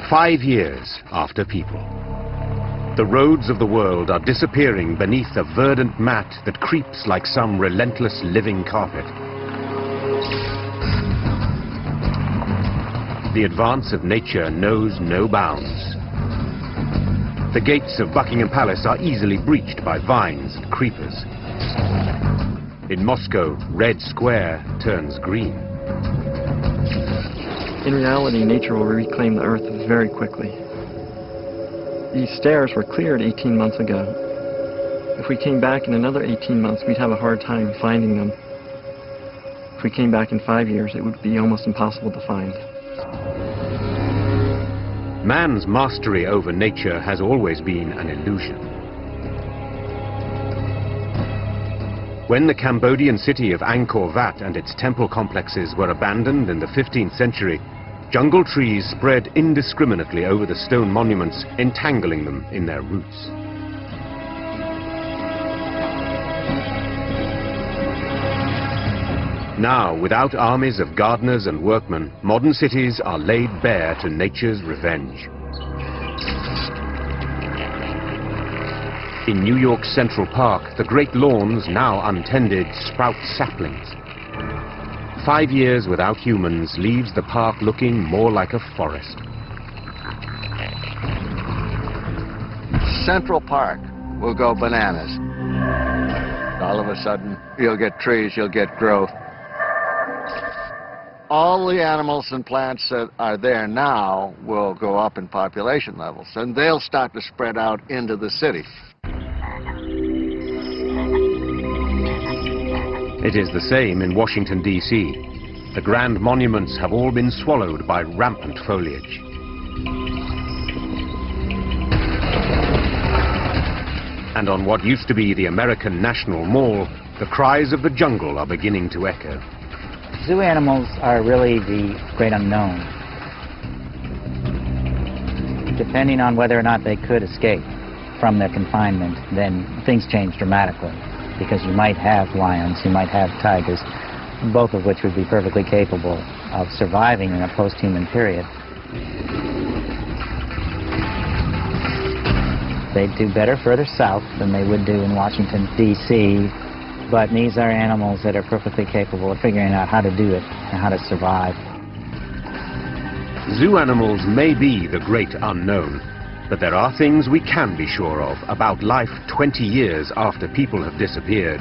5 years after people. The roads of the world are disappearing beneath a verdant mat that creeps like some relentless living carpet. The advance of nature knows no bounds. The gates of Buckingham Palace are easily breached by vines and creepers. In Moscow, Red Square turns green. In reality, nature will reclaim the Earth very quickly. These stairs were cleared 18 months ago. If we came back in another 18 months, we'd have a hard time finding them. If we came back in 5 years, it would be almost impossible to find. Man's mastery over nature has always been an illusion. When the Cambodian city of Angkor Wat and its temple complexes were abandoned in the 15th century, jungle trees spread indiscriminately over the stone monuments, entangling them in their roots. Now, without armies of gardeners and workmen, modern cities are laid bare to nature's revenge. In New York's Central Park, the great lawns, now untended, sprout saplings. 5 years without humans leaves the park looking more like a forest. Central Park will go bananas. All of a sudden, you'll get trees, you'll get growth. All the animals and plants that are there now will go up in population levels, and they'll start to spread out into the city. It is the same in Washington, D.C. The grand monuments have all been swallowed by rampant foliage. And on what used to be the American National Mall, the cries of the jungle are beginning to echo. Zoo animals are really the great unknown. Depending on whether or not they could escape from their confinement, then things change dramatically. Because you might have lions, you might have tigers, both of which would be perfectly capable of surviving in a post-human period. They'd do better further south than they would do in Washington, D.C., but these are animals that are perfectly capable of figuring out how to do it and how to survive. Zoo animals may be the great unknown, but there are things we can be sure of about life 20 years after people have disappeared.